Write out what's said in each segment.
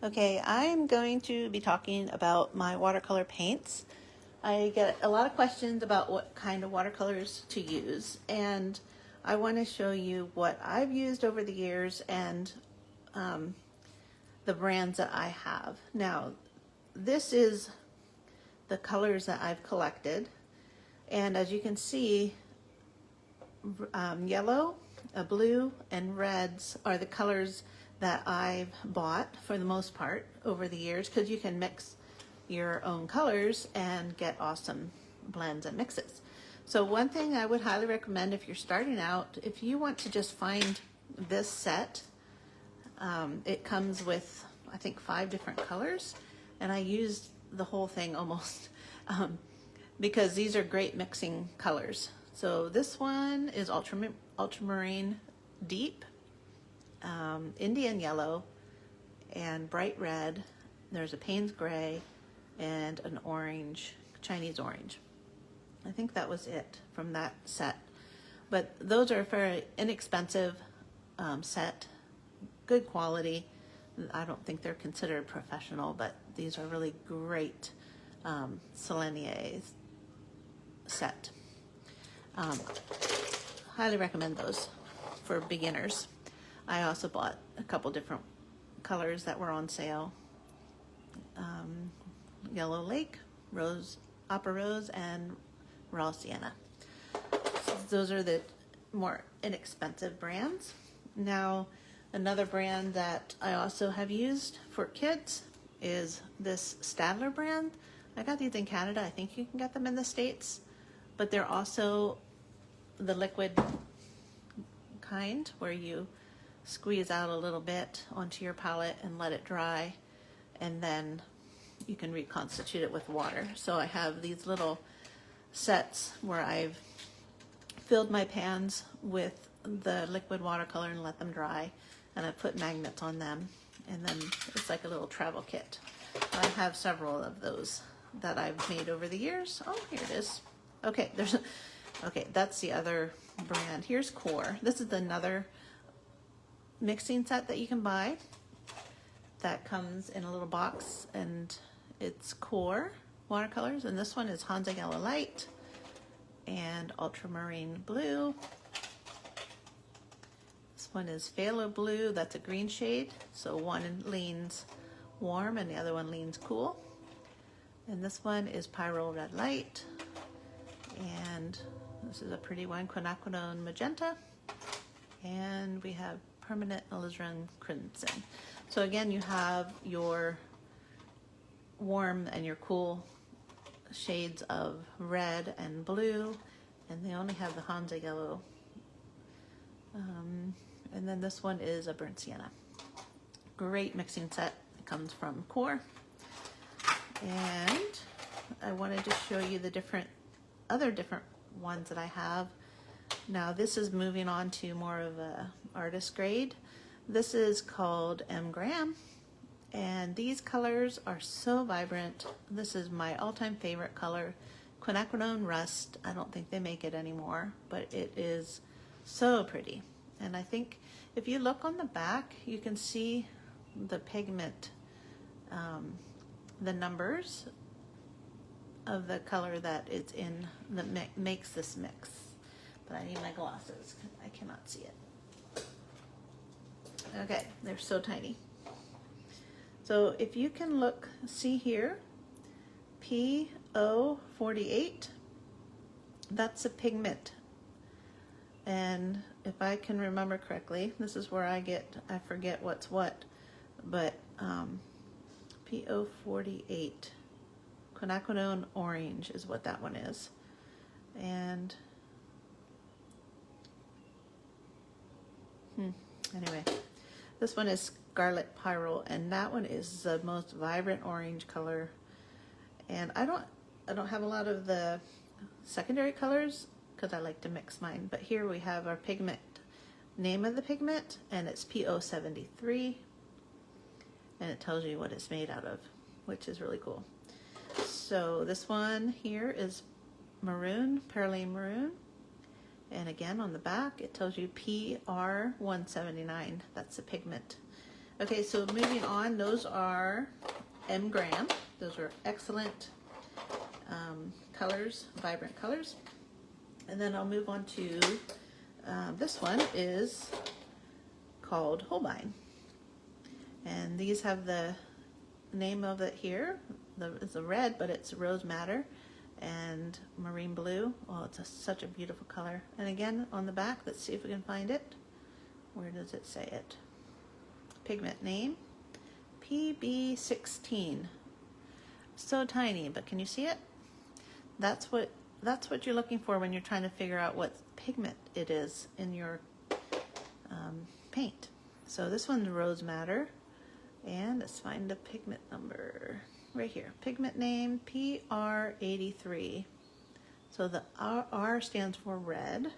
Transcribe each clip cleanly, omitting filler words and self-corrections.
Okay, I'm going to be talking about my watercolor paints. I get a lot of questions about what kind of watercolors to use, and I want to show you what I've used over the years and the brands that I have. Now, this is the colors that I've collected, and as you can see, yellow, blue, and reds are the colors that I've bought for the most part over the years, because you can mix your own colors and get awesome blends and mixes. So one thing I would highly recommend if you're starting out, if you want to just find this set, it comes with I think 5 different colors, and I used the whole thing almost because these are great mixing colors. So this one is ultramarine deep, Indian yellow, and bright red. There's a Payne's gray and an orange, Chinese orange. I think that was it from that set. But those are a very inexpensive set, good quality. I don't think they're considered professional, but these are really great Selenier set. Highly recommend those for beginners. I also bought a couple different colors that were on sale. Yellow Lake, Rose, Opera Rose, and Raw Sienna. So those are the more inexpensive brands. Now, another brand that I also have used for kids is this Staedtler brand. I got these in Canada. I think you can get them in the States, but they're also the liquid kind where you squeeze out a little bit onto your palette and let it dry, and then you can reconstitute it with water. So I have these little sets where I've filled my pans with the liquid watercolor and let them dry, and I put magnets on them, and then it's like a little travel kit. I have several of those that I've made over the years. Oh, here it is. Okay, okay, that's the other brand. Here's Core. This is another mixing set that you can buy that comes in a little box, and it's Core watercolors, and this one is Hansa Yellow Light and Ultramarine Blue. This one is Phthalo Blue, that's a green shade, so one leans warm and the other one leans cool. And this one is Pyro Red Light, and this is a pretty one, Quinacridone Magenta, and we have Permanent Alizarin Crimson. So again, you have your warm and your cool shades of red and blue, and they only have the Hansa yellow. And then this one is a burnt sienna. Great mixing set. It comes from Core. And I wanted to show you the other different ones that I have. Now this is moving on to more of a artist grade. This is called M. Graham, and these colors are so vibrant. This is my all-time favorite color, Quinacridone Rust. I don't think they make it anymore, but it is so pretty. And I think if you look on the back, you can see the pigment, the numbers of the color that it's in that makes this mix. But I need my glasses because I cannot see it. Okay, they're so tiny. So if you can look, see here, PO48, that's a pigment. And if I can remember correctly, this is where I forget what's what, but PO48, Quinacridone Orange is what that one is. And anyway, this one is Scarlet Pyro, and that one is the most vibrant orange color. And I don't have a lot of the secondary colors because I like to mix mine, but here we have our pigment, name of the pigment, and it's PO73, and it tells you what it's made out of, which is really cool. So this one here is maroon, Perylene Maroon, and again on the back it tells you PR179, that's the pigment. Okay, so moving on, those are M. Graham. Those are excellent colors, vibrant colors. And then I'll move on to this one is called Holbein. And these have the name of it here. It's a red, but it's rose madder and marine blue. Oh, it's such a beautiful color. And again, on the back, let's see if we can find it. Where does it say it? Pigment name, PB16. So tiny, but can you see it? That's what you're looking for when you're trying to figure out what pigment it is in your paint. So this one's rose madder, and let's find the pigment number right here. Pigment name PR83. So the R stands for red,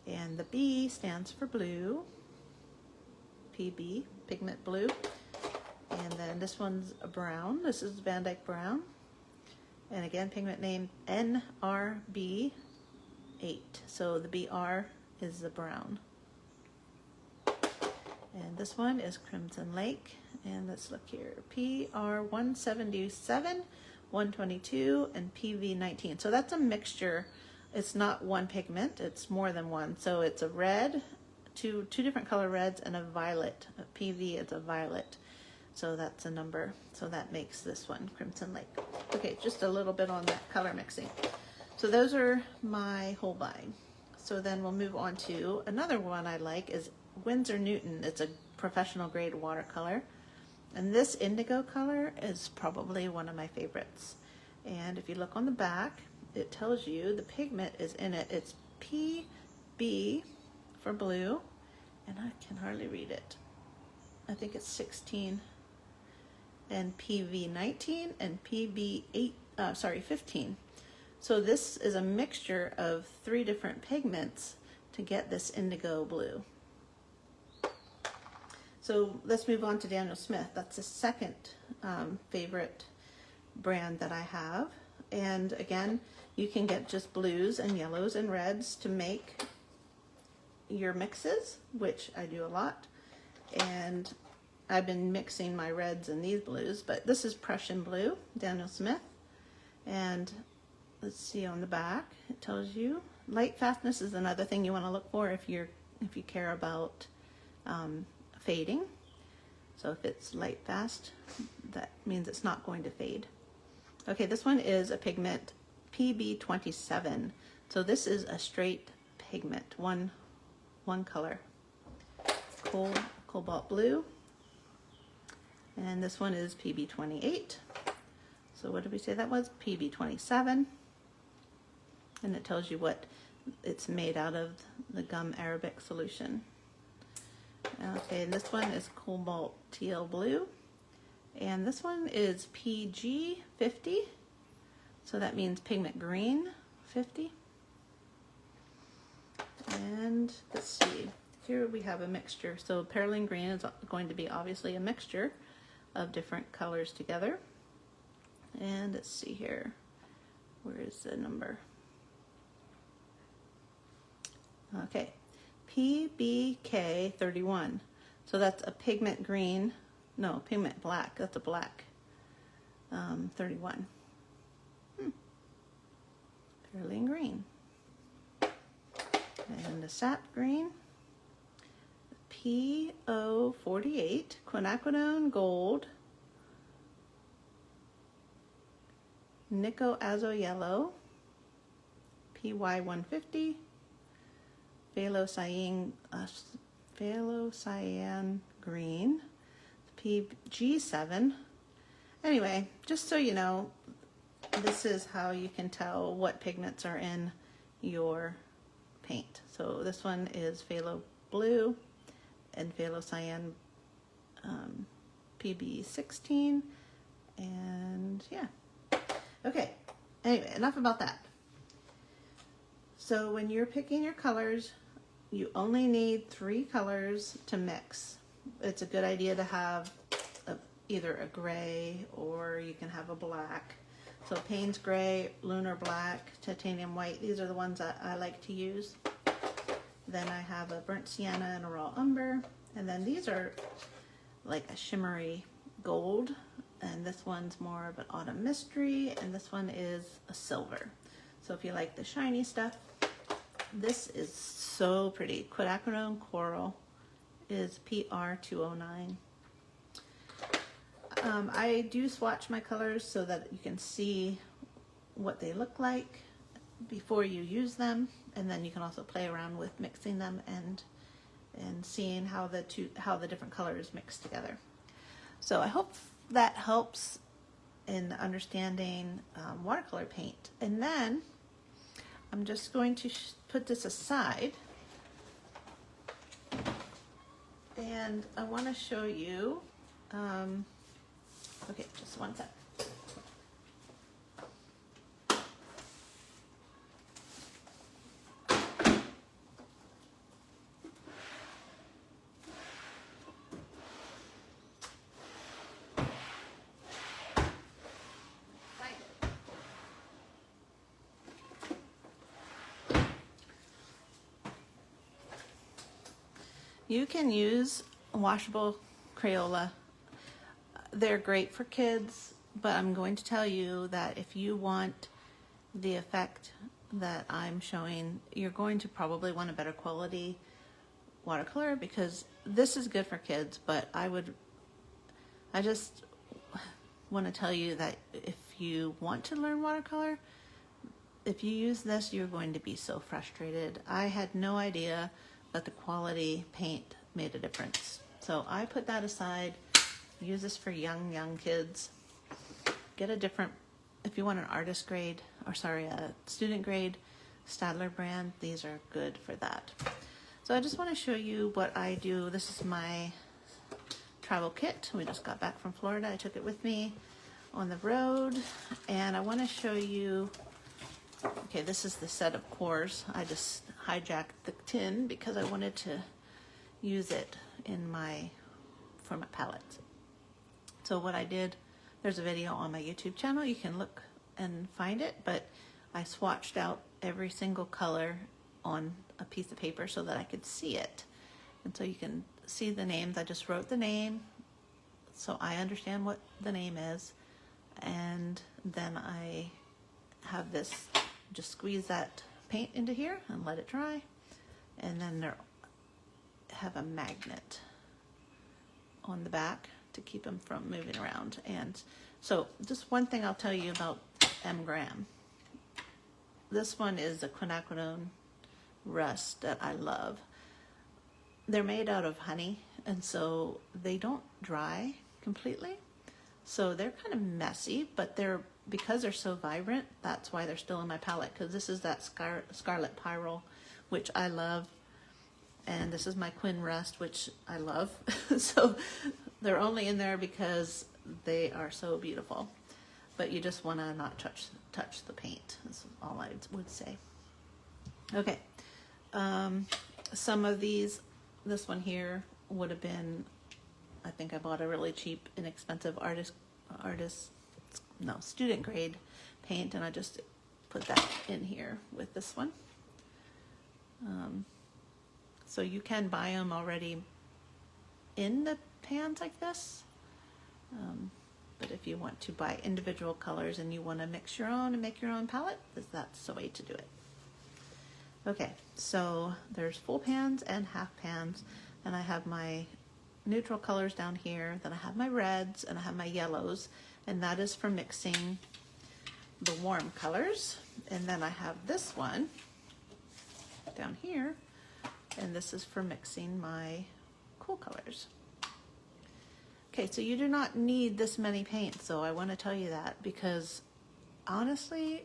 and the B stands for blue. PB, pigment blue. And then this one's a brown. This is Van Dyke Brown. And again, pigment name NRB8. So the BR is the brown. And this one is Crimson Lake. And let's look here. PR177, 122, and PV19. So that's a mixture. It's not one pigment, it's more than one. So it's a red, two different color reds, and a violet. A PV is a violet. So that's a number. So that makes this one Crimson Lake. Okay, just a little bit on that color mixing. So those are my Holbein. So then we'll move on to another one I like is Winsor Newton. It's a professional grade watercolor. And this indigo color is probably one of my favorites. And if you look on the back, it tells you the pigment is in it. It's PB for blue, and I can hardly read it. I think it's 16, and PV19 and PB 15. So this is a mixture of 3 different pigments to get this indigo blue. So let's move on to Daniel Smith. That's the second favorite brand that I have. And again, you can get just blues and yellows and reds to make your mixes, which I do a lot. And I've been mixing my reds and these blues, but this is Prussian blue, Daniel Smith. And let's see on the back, it tells you light fastness is another thing you want to look for if you care about fading. So if it's light fast, that means it's not going to fade. Okay, this one is a pigment PB27. So this is a straight pigment, one color. Cobalt blue. And this one is PB28. So what did we say that was? PB27. And it tells you what it's made out of, the gum arabic solution. Okay, and this one is cobalt teal blue. And this one is PG50. So that means pigment green 50. And let's see, here we have a mixture. So perylene green is going to be obviously a mixture of different colors together. And let's see here, where is the number? Okay, PBK31. So that's a pigment green, no, pigment black, that's a black 31. Perylene green. And the sap green, PO48, quinacridone gold, Nico Azo yellow, PY150, Phalocyan green, PG7. Anyway, just so you know, this is how you can tell what pigments are in your paint. So this one is phthalo blue and Phalocyan PB16, and yeah. Okay, anyway, enough about that. So when you're picking your colors, you only need 3 colors to mix. It's a good idea to have either a gray or you can have a black. So Payne's gray, lunar black, titanium white, these are the ones that I like to use. Then I have a burnt sienna and a raw umber, And then these are like a shimmery gold, and this one's more of an autumn mystery, and this one is a silver. So if you like the shiny stuff, this is so pretty. Quinacridone Coral is PR209. I do swatch my colors so that you can see what they look like before you use them, and then you can also play around with mixing them and seeing how the different colors mix together. So I hope that helps in understanding watercolor paint. And then I'm just going to put this aside, and I want to show you. Okay, just one sec. You can use washable Crayola. They're great for kids, but I'm going to tell you that if you want the effect that I'm showing, you're going to probably want a better quality watercolor, because this is good for kids, but I just want to tell you that if you want to learn watercolor, if you use this, you're going to be so frustrated. I had no idea that the quality paint made a difference. So I put that aside. Use this for young kids. Get a different, if you want an artist grade, or sorry, a student grade Staedtler brand, these are good for that. So I just want to show you what I do. This is my travel kit. We just got back from Florida. I took it with me on the road, and I want to show you, okay, this is the set of cores. I just hijacked the tin because I wanted to use it for my palette. So what I did, there's a video on my YouTube channel. You can look and find it, but I swatched out every single color on a piece of paper so that I could see it. And so you can see the names. I just wrote the name so I understand what the name is. And then I have this, just squeeze that paint into here and let it dry. And then there have a magnet on the back to keep them from moving around. And so just one thing I'll tell you about M-Gram. This one is a quinacridone rust that I love. They're made out of honey, and so they don't dry completely. So they're kind of messy, but because they're so vibrant, that's why they're still in my palette, because this is that Scarlet Pyrrole, which I love. And this is my Quin Rust, which I love. So they're only in there because they are so beautiful. But you just want to not touch the paint. That's all I would say. Okay. Some of these, this one here would have been, I think I bought a really cheap, inexpensive student grade paint, and I just put that in here with this one. So you can buy them already in the pans like this. But if you want to buy individual colors and you want to mix your own and make your own palette, that's the way to do it. Okay, so there's full pans and half pans, and I have my neutral colors down here, then I have my reds, and I have my yellows, and that is for mixing the warm colors. And then I have this one down here, and this is for mixing my cool colors. Okay, so you do not need this many paints, so I want to tell you that, because honestly,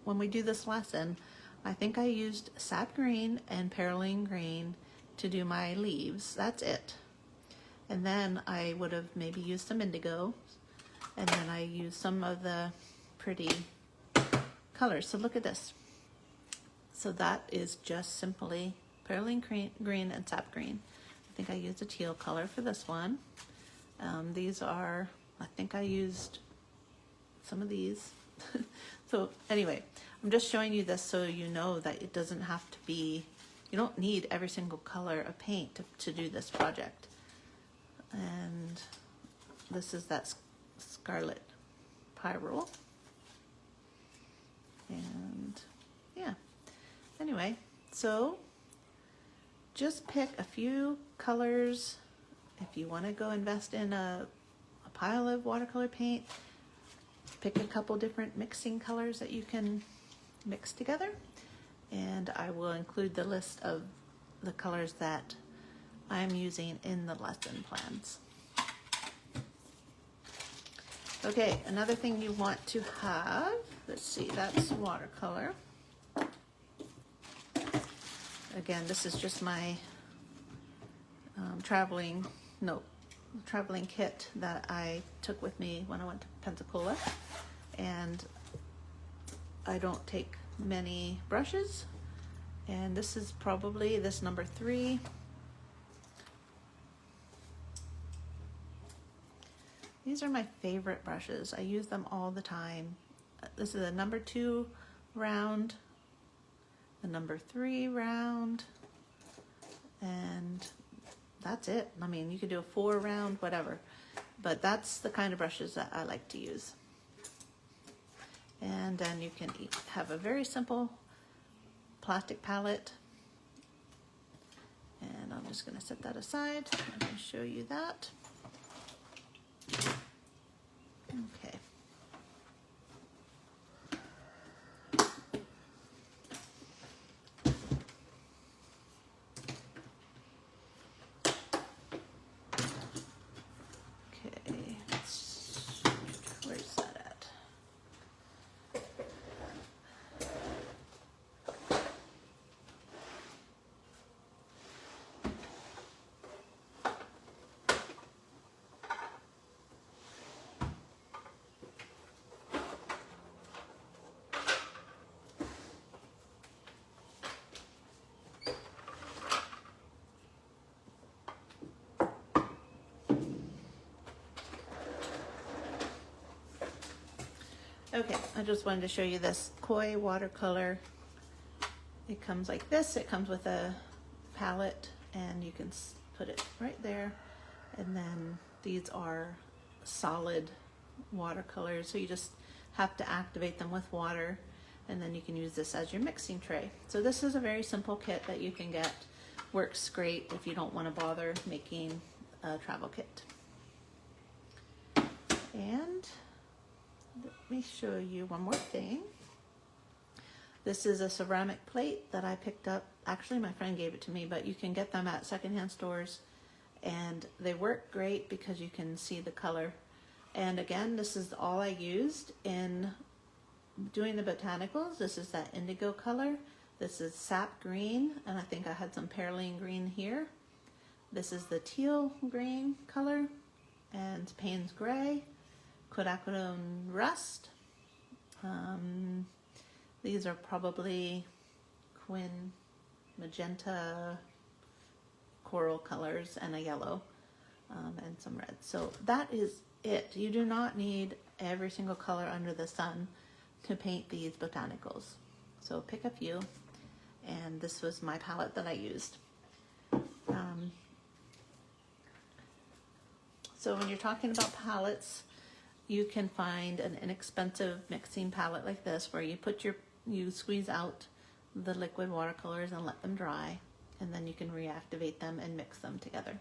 when we do this lesson, I think I used sap green and perylene green to do my leaves. That's it. And then I would have maybe used some indigo, and then I used some of the pretty colors. So look at this. So that is just simply perylene green and sap green. I think I used a teal color for this one. These are, I think I used some of these. So anyway, I'm just showing you this so you know that it doesn't have to be you don't need every single color of paint to do this project. And this is that Scarlet Pyrrole. And yeah, anyway, so just pick a few colors. If you want to go invest in a pile of watercolor paint, pick a couple different mixing colors that you can mix together, and I will include the list of the colors that I'm using in the lesson plans. Okay, another thing you want to have, let's see, that's watercolor. Again, this is just my traveling kit that I took with me when I went to Pensacola, and I don't take many brushes, and this is probably this number 3. These are my favorite brushes. I use them all the time. This is a number 2 round, the number 3 round, and that's it. I mean, you could do a 4 round, whatever, but that's the kind of brushes that I like to use. And then you can have a very simple plastic palette, and I'm just going to set that aside. I'm going to show you that. Okay. Okay, where's that at? Okay, I just wanted to show you this Koi watercolor. It comes like this. It comes with a palette, and you can put it right there. And then these are solid watercolors, so you just have to activate them with water, and then you can use this as your mixing tray. So this is a very simple kit that you can get. Works great if you don't want to bother making a travel kit. And let me show you one more thing. This is a ceramic plate that I picked up. Actually, my friend gave it to me, but you can get them at secondhand stores, and they work great because you can see the color. And again, this is all I used in doing the botanicals. This is that indigo color. This is sap green, and I think I had some perylene green here. This is the teal green color, and Payne's gray, quinacridone rust. These are probably quin magenta coral colors, and a yellow, and some red. So that is it. You do not need every single color under the sun to paint these botanicals. So pick a few, and this was my palette that I used. So when you're talking about palettes, you can find an inexpensive mixing palette like this, where you squeeze out the liquid watercolors and let them dry, and then you can reactivate them and mix them together.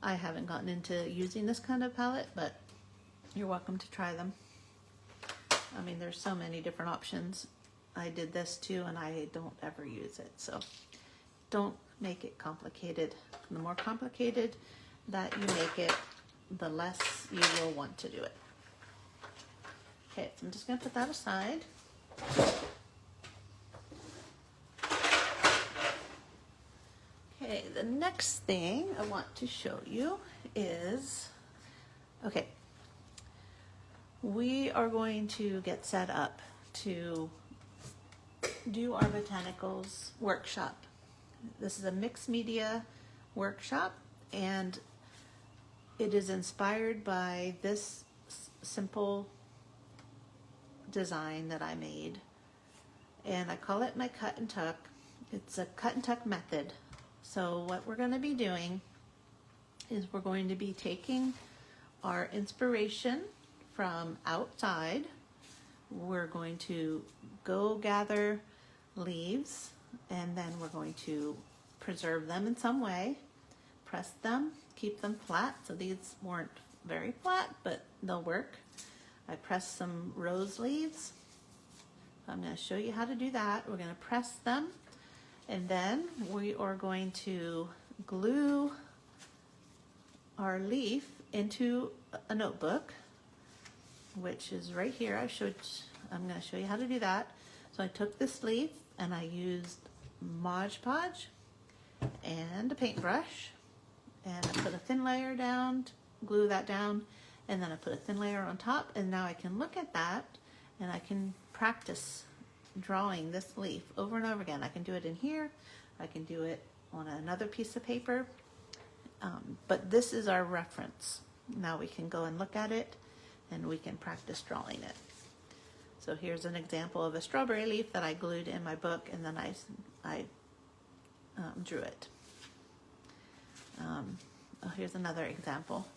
I haven't gotten into using this kind of palette, but you're welcome to try them. I mean, there's so many different options. I did this too, and I don't ever use it, so don't make it complicated. The more complicated that you make it, the less you will want to do it. Okay, so I'm just going to put that aside. Okay, the next thing I want to show you is, okay, we are going to get set up to do our botanicals workshop. This is a mixed media workshop, and it is inspired by this simple design that I made, and I call it my cut and tuck. It's a cut and tuck method. So what we're going to be doing is we're going to be taking our inspiration from outside. We're going to go gather leaves, and then we're going to preserve them in some way, press them, keep them flat. So these weren't very flat, but they'll work. I pressed some rose leaves. I'm going to show you how to do that. We're going to press them, and then we are going to glue our leaf into a notebook, which is right here. I'm going to show you how to do that. So I took this leaf and I used Mod Podge and a paintbrush, and I put a thin layer down to glue that down, and then I put a thin layer on top, and now I can look at that and I can practice drawing this leaf over and over again. I can do it in here, I can do it on another piece of paper, but this is our reference. Now we can go and look at it and we can practice drawing it. So here's an example of a strawberry leaf that I glued in my book, and then I drew it. Here's another example.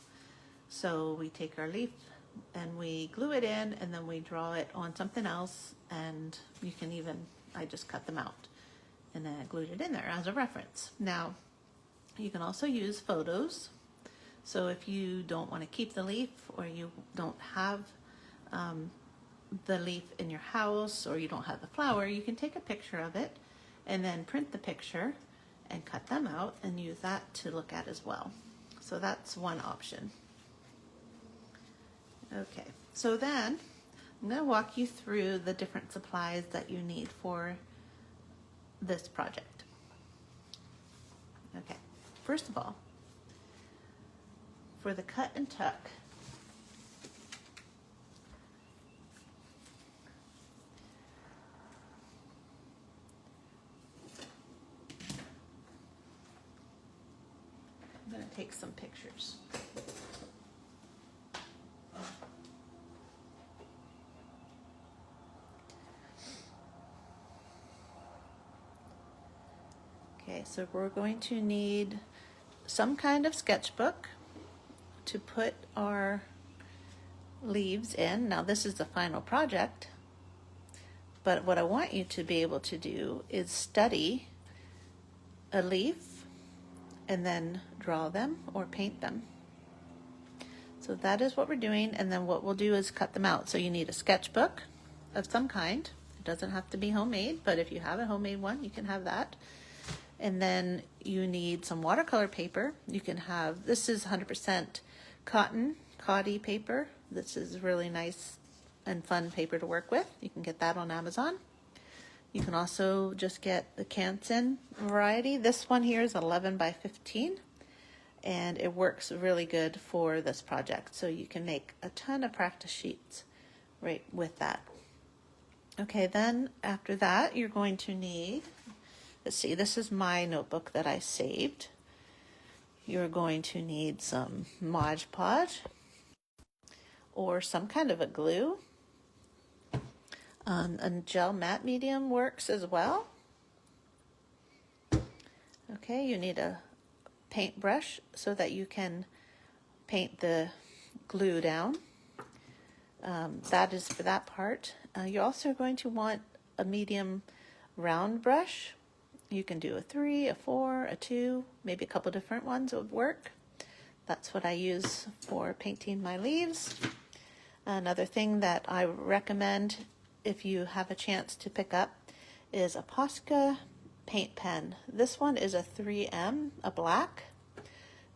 So we take our leaf and we glue it in, and then we draw it on something else, and you can even, I just cut them out and then I glued it in there as a reference. Now you can also use photos. So if you don't want to keep the leaf, or you don't have the leaf in your house, or you don't have the flower, you can take a picture of it and then print the picture and cut them out and use that to look at as well. So that's one option. Okay, so then I'm going to walk you through the different supplies that you need for this project. Okay, first of all, for the cut and tuck, I'm going to take some pictures. Okay, so we're going to need some kind of sketchbook to put our leaves in. Now this is the final project, but what I want you to be able to do is study a leaf and then draw them or paint them. So that is what we're doing, and then what we'll do is cut them out. So you need a sketchbook of some kind. It doesn't have to be homemade, but if you have a homemade one, you can have that. And then you need some watercolor paper. You can have, this is 100% cotton, Cotty paper. This is really nice and fun paper to work with. You can get that on Amazon. You can also just get the Canson variety. This one here is 11 by 15, and it works really good for this project. So you can make a ton of practice sheets right with that. Okay, then after that, you're going to need, let's see, this is my notebook that I saved. You're going to need some Mod Podge or some kind of a glue. A gel matte medium works as well. Okay, you need a paintbrush so that you can paint the glue down. That is for that part. You're also going to want a medium round brush. You can do a 3, a 4, a 2, maybe a couple different ones would work. That's what I use for painting my leaves. Another thing that I recommend if you have a chance to pick up is a Posca paint pen. This one is a 3M, a black.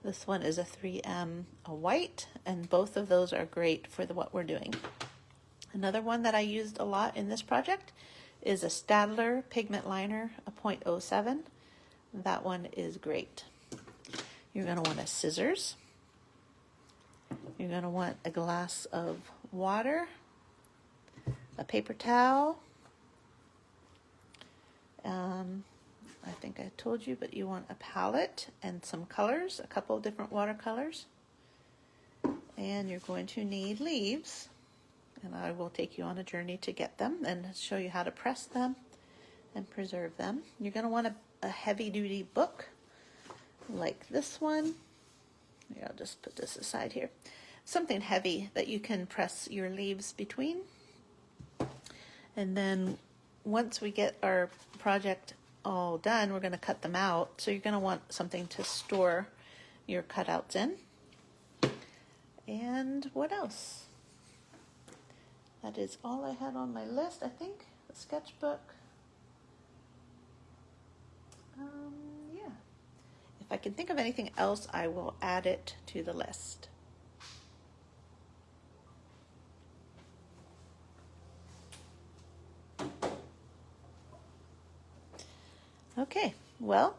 This one is a 3M, a white, and both of those are great for what we're doing. Another one that I used a lot in this project is a Staedtler pigment liner, a 0.07. That one is great. You're going to want a scissors. You're going to want a glass of water, a paper towel. I think I told you, but you want a palette and some colors, a couple of different watercolors. And you're going to need leaves, and I will take you on a journey to get them and show you how to press them and preserve them. You're going to want a heavy-duty book like this one. Here, I'll just put this aside here. Something heavy that you can press your leaves between. And then once we get our project all done, we're going to cut them out. So you're going to want something to store your cutouts in. And what else? That is all I had on my list, I think. The sketchbook. Yeah. If I can think of anything else, I will add it to the list. Okay, well,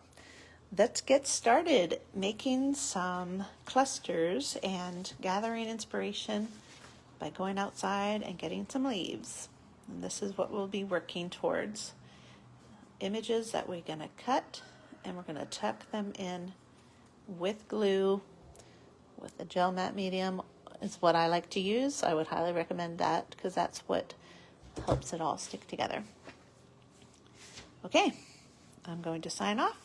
let's get started making some clusters and gathering inspiration by going outside and getting some leaves. And this is what we'll be working towards. Images that we're going to cut, and we're going to tuck them in with glue, with a gel matte medium is what I like to use. I would highly recommend that because that's what helps it all stick together. Okay, I'm going to sign off